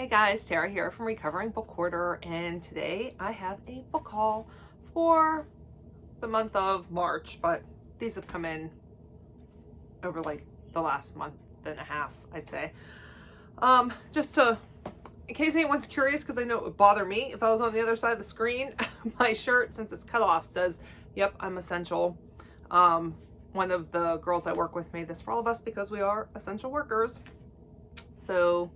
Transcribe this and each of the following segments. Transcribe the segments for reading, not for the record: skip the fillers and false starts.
Hey guys, Tara here from Recovering Book Hoarder, and today I have a book haul for the month of March, but these have come in over like the last month and a half, I'd say. Just to, in case anyone's curious, because I know it would bother me if I was on the other side of the screen, my shirt, since it's cut off, says, yep, I'm essential. One of the girls I work with made this for all of us because we are essential workers. So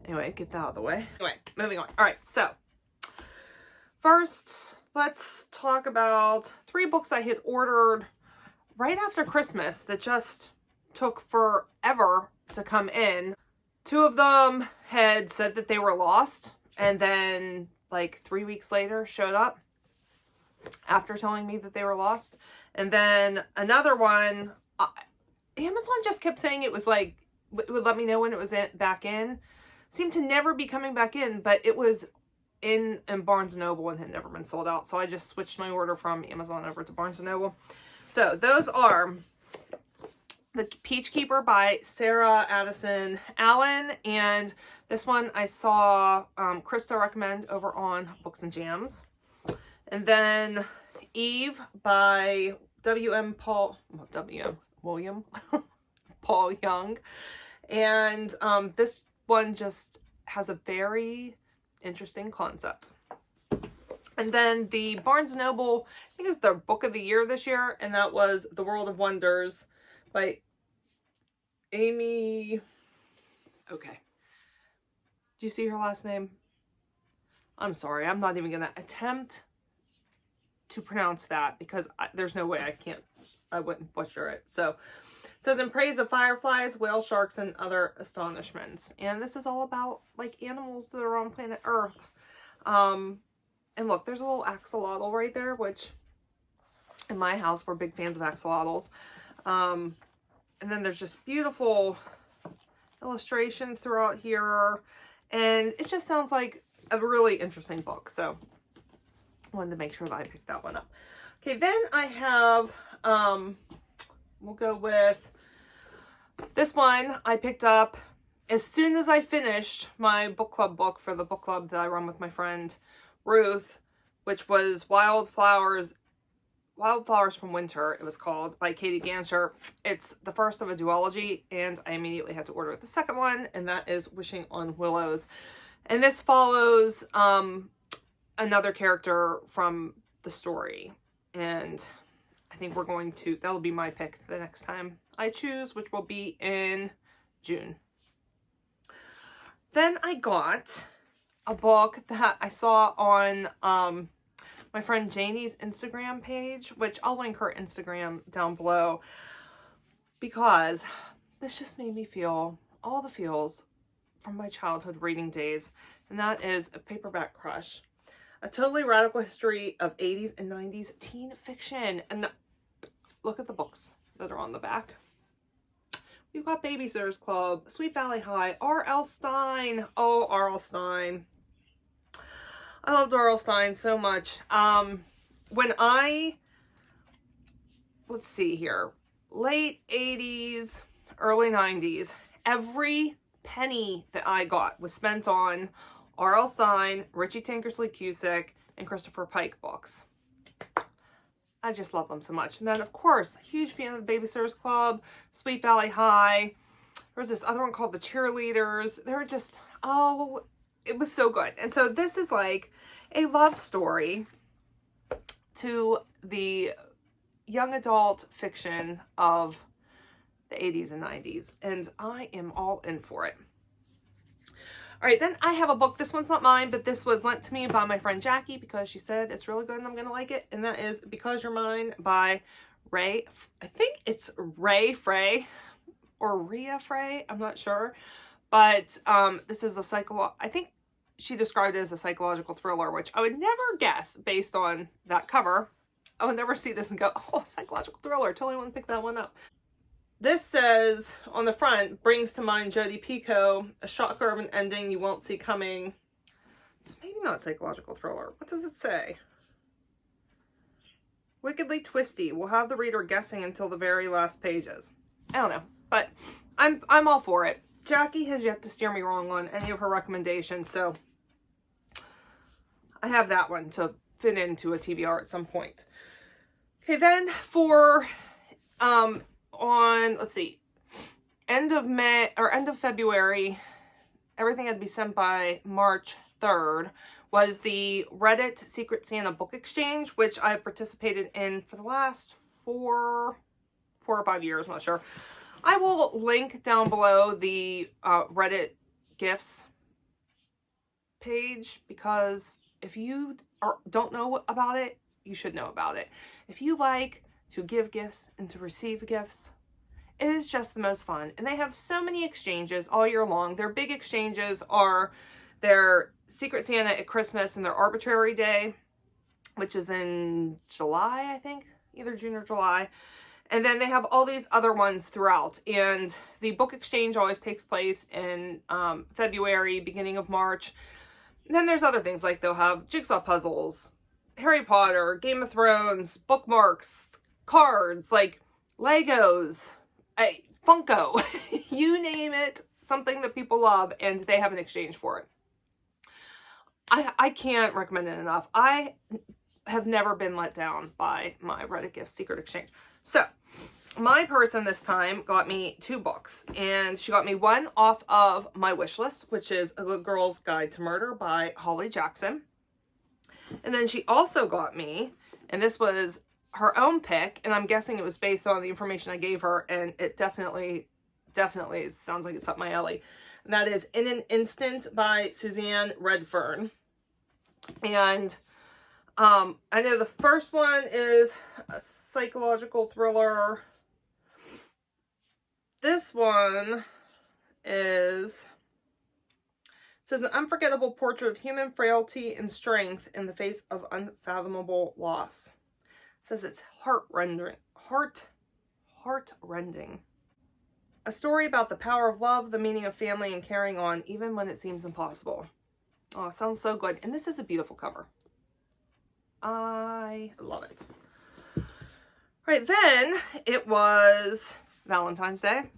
anyway, get that out of the way. Anyway, moving on. All right, so first, let's talk about 3 books I had ordered right after Christmas that just took forever to come in. 2 of them had said that they were lost, and then like 3 weeks later showed up after telling me that they were lost. And then another one, Amazon just kept saying it was like, it would let me know when it was back in. Seemed to never be coming back in, but it was in Barnes & Noble and had never been sold out. So I just switched my order from Amazon over to Barnes & Noble. So those are The Peach Keeper by Sarah Addison Allen. And this one I saw Krista recommend over on Books and Jams. And then Eve by William Paul Young. And this one just has a very interesting concept. And then the Barnes & Noble, I think it's their book of the year this year, and that was The World of Wonders by Amy. Okay. Do you see her last name? I'm sorry, I'm not even gonna attempt to pronounce that because there's no way I wouldn't butcher it. So it says, in praise of fireflies, whale sharks, and other astonishments. And this is all about like animals that are on planet Earth. And look, there's a little axolotl right there, which in my house, we're big fans of axolotls. And then there's just beautiful illustrations throughout here. And it just sounds like a really interesting book. So I wanted to make sure that I picked that one up. Okay, then I have, we'll go with this one I picked up as soon as I finished my book club book for the book club that I run with my friend Ruth, which was Wildflowers from Winter, it was called, by Katie Ganscher. It's the first of a duology, and I immediately had to order the second one, and that is Wishing on Willows. And this follows another character from the story, and I think that'll be my pick the next time I choose, which will be in June. Then I got a book that I saw on my friend Janie's Instagram page, which I'll link her Instagram down below, because this just made me feel all the feels from my childhood reading days, and that is A Paperback Crush. A totally radical history of 80s and 90s teen fiction. And look at the books that are on the back. We've got Babysitter's Club, Sweet Valley High, R.L. Stine. Oh, R.L. Stine. I loved R.L. Stine so much. Let's see here, late 80s, early 90s, every penny that I got was spent on R.L. Stine, Richie Tankersley Cusick, and Christopher Pike books. I just love them so much. And then, of course, huge fan of the Babysitter's Club, Sweet Valley High. There was this other one called The Cheerleaders. They were just, oh, it was so good. And so this is like a love story to the young adult fiction of the 80s and 90s. And I am all in for it. All right, then I have a book. This one's not mine, but this was lent to me by my friend Jackie because she said it's really good and I'm going to like it. And that is Because You're Mine by I think it's Ray Frey or Rhea Frey. I'm not sure. But this is I think she described it as a psychological thriller, which I would never guess based on that cover. I would never see this and go, oh, psychological thriller. Totally want to pick that one up. This says on the front, brings to mind Jodi Picoult, a shocker of an ending you won't see coming. It's maybe not psychological thriller. What does it say? Wickedly twisty. Will have the reader guessing until the very last pages. I don't know, but I'm all for it. Jackie has yet to steer me wrong on any of her recommendations, so I have that one to fit into a TBR at some point. Okay, then for, on, let's see, end of May, or end of February, everything had to be sent by March 3rd, was the Reddit Secret Santa book exchange, which I've participated in for the last four or 5 years, I'm not sure. I will link down below the Reddit gifts page, because if you don't know about it, you should know about it. If you like to give gifts and to receive gifts, it is just the most fun. And they have so many exchanges all year long. Their big exchanges are their Secret Santa at Christmas and their Arbitrary Day, which is in July, I think, either June or July. And then they have all these other ones throughout. And the book exchange always takes place in February, beginning of March. And then there's other things, like they'll have jigsaw puzzles, Harry Potter, Game of Thrones, bookmarks, cards, like Legos, Funko, you name it, something that people love, and they have an exchange for it. I can't recommend it enough. I have never been let down by my Reddit Gift Secret Exchange. So, my person this time got me 2 books, and she got me one off of my wish list, which is A Good Girl's Guide to Murder by Holly Jackson. And then she also got me, and this was her own pick, and I'm guessing it was based on the information I gave her, and it definitely sounds like it's up my alley. And that is In an Instant by Suzanne Redfern. And I know the first one is a psychological thriller. This one says an unforgettable portrait of human frailty and strength in the face of unfathomable loss. It says it's heart-rending. A story about the power of love, the meaning of family, and carrying on, even when it seems impossible. Oh, sounds so good. And this is a beautiful cover. I love it. Right, then it was Valentine's Day.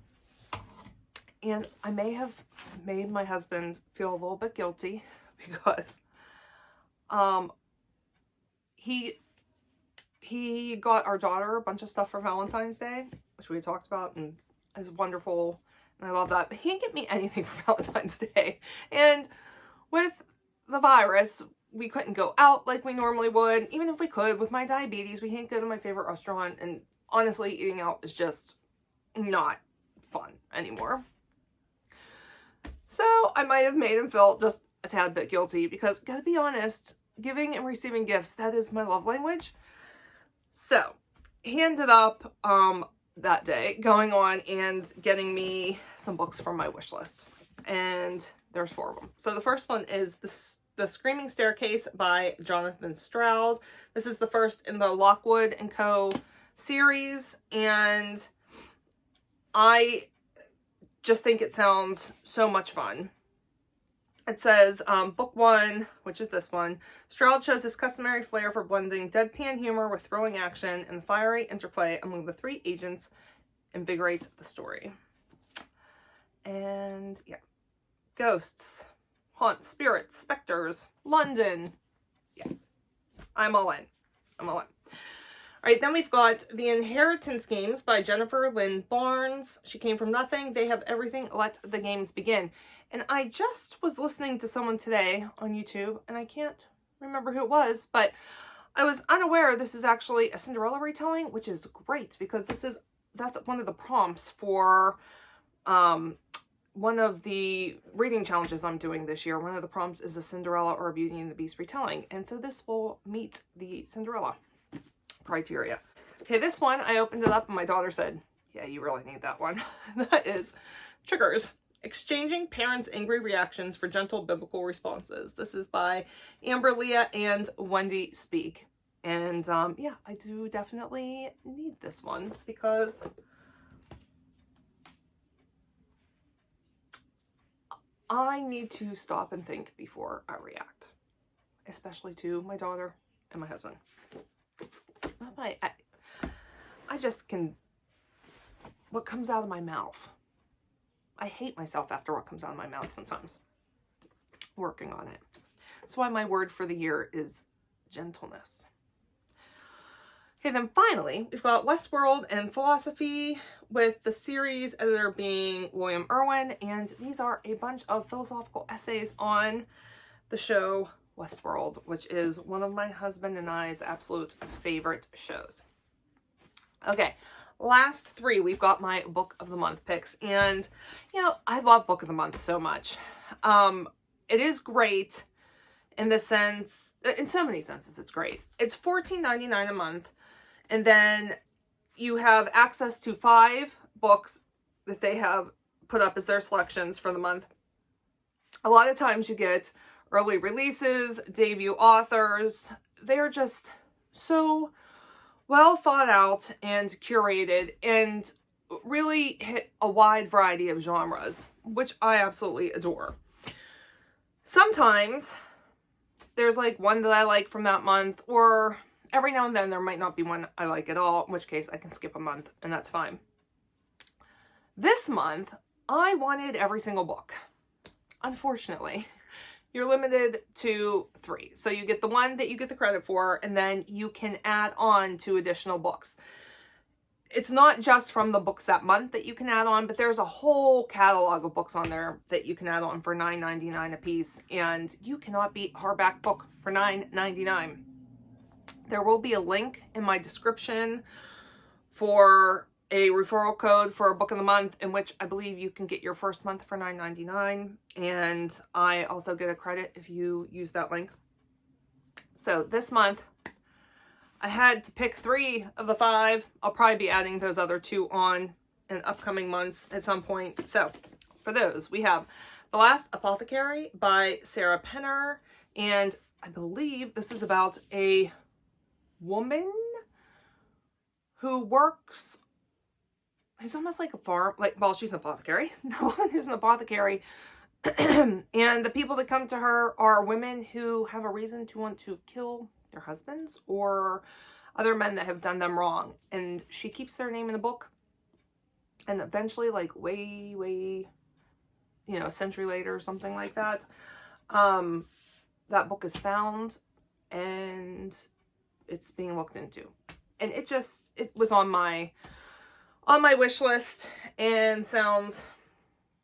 And I may have made my husband feel a little bit guilty because he got our daughter a bunch of stuff for Valentine's Day, which we talked about, and it's wonderful, and I love that. But he didn't get me anything for Valentine's Day. And with the virus, we couldn't go out like we normally would. Even if we could, with my diabetes, we can't go to my favorite restaurant, and honestly, eating out is just not fun anymore. So I might have made him feel just a tad bit guilty, because gotta be honest, giving and receiving gifts, that is my love language. So he ended up that day going on and getting me some books from my wish list, and there's 4 of them. So the first one is The Screaming Staircase by Jonathan Stroud. This is the first in the Lockwood & Co. series, and I just think it sounds so much fun. It says, book 1, which is this one, Stroud shows his customary flair for blending deadpan humor with thrilling action, and the fiery interplay among the 3 agents invigorates the story. And yeah, ghosts, haunts, spirits, specters, London. Yes, I'm all in. I'm all in. All right, then we've got The Inheritance Games by Jennifer Lynn Barnes. She came from nothing. They have everything. Let the games begin. And I just was listening to someone today on YouTube, and I can't remember who it was, but I was unaware this is actually a Cinderella retelling, which is great, because that's one of the prompts for one of the reading challenges I'm doing this year. One of the prompts is a Cinderella or a Beauty and the Beast retelling, and so this will meet the Cinderella criteria. Okay, this one, I opened it up and my daughter said, yeah, you really need that one. That is Triggers, Exchanging Parents' Angry Reactions for Gentle Biblical Responses. This is by Amber Leah and Wendy Speak. And yeah, I do definitely need this one, because I need to stop and think before I react, especially to my daughter and my husband. I just can, what comes out of my mouth, I hate myself after what comes out of my mouth sometimes. Working on it. That's why my word for the year is gentleness. Okay, then finally, we've got Westworld and Philosophy, with the series editor being William Irwin, and these are a bunch of philosophical essays on the show Westworld, which is one of my husband and I's absolute favorite shows. Okay, last three, we've got my book of the month picks, and you know, I love book of the month so much. It is great in the sense, in so many senses, it's great. It's $14.99 a month, and then you have access to 5 books that they have put up as their selections for the month. A lot of times you get early releases, debut authors. They are just so well thought out and curated and really hit a wide variety of genres, which I absolutely adore. Sometimes there's like one that I like from that month, or every now and then there might not be one I like at all, in which case I can skip a month and that's fine. This month, I wanted every single book. Unfortunately, you're limited to 3. So you get the one that you get the credit for, and then you can add on 2 additional books. It's not just from the books that month that you can add on, but there's a whole catalog of books on there that you can add on for $9.99 a piece, and you cannot beat a hardback book for $9.99. There will be a link in my description for a referral code for a book of the month, in which I believe you can get your first month for $9.99, and I also get a credit if you use that link. So this month, I had to pick 3 of the 5. I'll probably be adding those other 2 on in upcoming months at some point. So for those, we have The Last Apothecary by Sarah Penner, and I believe this is about a woman who works, who's almost like a farm, like, well, she's an apothecary. The woman who's an apothecary, and the people that come to her are women who have a reason to want to kill their husbands or other men that have done them wrong, and she keeps their name in a book, and eventually, like way, you know, a century later or something like that, that book is found and it's being looked into, and it was on my wish list and sounds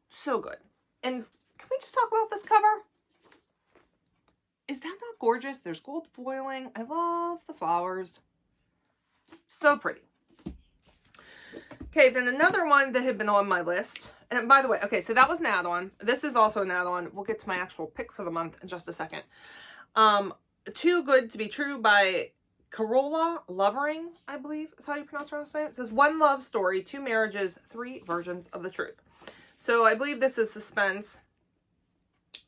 so good. And can we just talk about this cover? Is that not gorgeous? There's gold foiling. I love the flowers. So pretty. Okay, then another one that had been on my list. And by the way, okay, so that was an add-on. This is also an add-on. We'll get to my actual pick for the month in just a second. Too Good to Be True by Carola Lovering, I believe is how you pronounce her last name. It says, 1 love story, 2 marriages, 3 versions of the truth. So I believe this is suspense.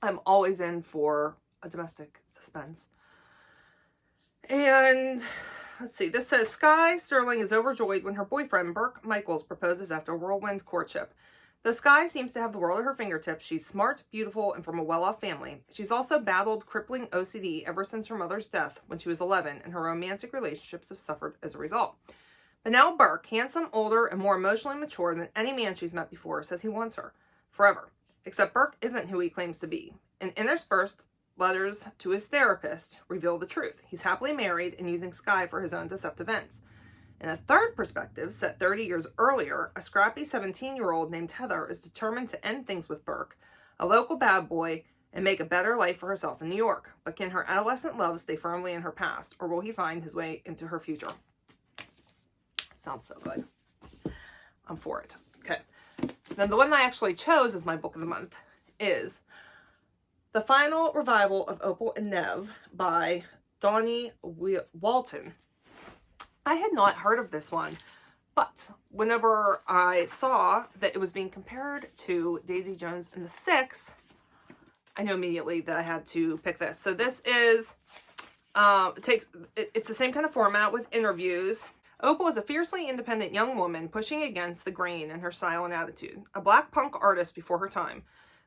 I'm always in for a domestic suspense. And let's see, this says, Skye Sterling is overjoyed when her boyfriend Burke Michaels proposes after a whirlwind courtship. Though Skye seems to have the world at her fingertips, she's smart, beautiful, and from a well-off family. She's also battled crippling OCD ever since her mother's death when she was 11, and her romantic relationships have suffered as a result. But now Burke, handsome, older, and more emotionally mature than any man she's met before, says he wants her forever. Except Burke isn't who he claims to be. And interspersed letters to his therapist reveal the truth. He's happily married and using Skye for his own deceptive ends. In a third perspective, set 30 years earlier, a scrappy 17-year-old named Heather is determined to end things with Burke, a local bad boy, and make a better life for herself in New York. But can her adolescent love stay firmly in her past, or will he find his way into her future? Sounds so good. I'm for it. Okay. Then the one I actually chose as my book of the month is The Final Revival of Opal and Nev by Donnie Walton. I had not heard of this one, but whenever I saw that it was being compared to Daisy Jones and the Six, I knew immediately that I had to pick this. So this is, it's the same kind of format with interviews. Opal is a fiercely independent young woman pushing against the grain in her style and attitude. A black punk artist before her time.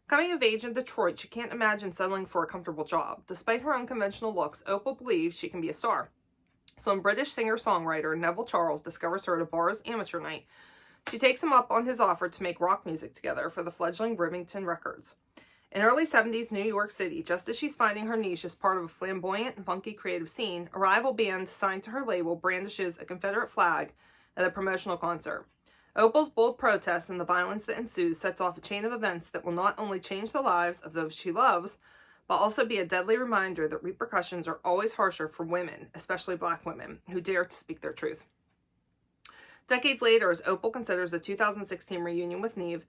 Coming of age in Detroit, she can't imagine settling for a comfortable job. Despite her unconventional looks, Opal believes she can be a star. So when British singer-songwriter Neville Charles discovers her at a bar's amateur night, She takes him up on his offer to make rock music together for the fledgling Rivington Records. In early 70s New York City, just as she's finding her niche as part of a flamboyant and funky creative scene, a rival band signed to her label brandishes a Confederate flag at a promotional concert. Opal's bold protest and the violence that ensues sets off a chain of events that will not only change the lives of those she loves, but also be a deadly reminder that repercussions are always harsher for women, especially Black women, who dare to speak their truth. Decades later, as Opal considers a 2016 reunion with Neve,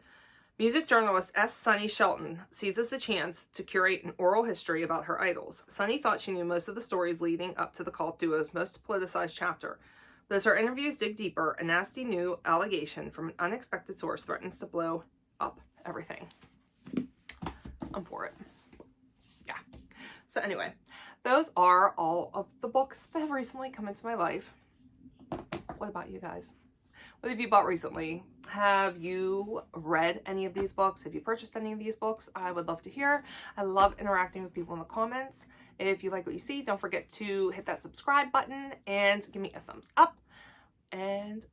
music journalist S. Sunny Shelton seizes the chance to curate an oral history about her idols. Sunny thought she knew most of the stories leading up to the cult duo's most politicized chapter. But as her interviews dig deeper, a nasty new allegation from an unexpected source threatens to blow up everything. I'm for it. Yeah. So anyway, those are all of the books that have recently come into my life. What about you guys? What have you bought recently? Have you read any of these books? Have you purchased any of these books? I would love to hear. I love interacting with people in the comments. If you like what you see, don't forget to hit that subscribe button and give me a thumbs up. And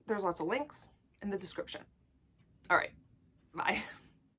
there's lots of links in the description. All right, bye.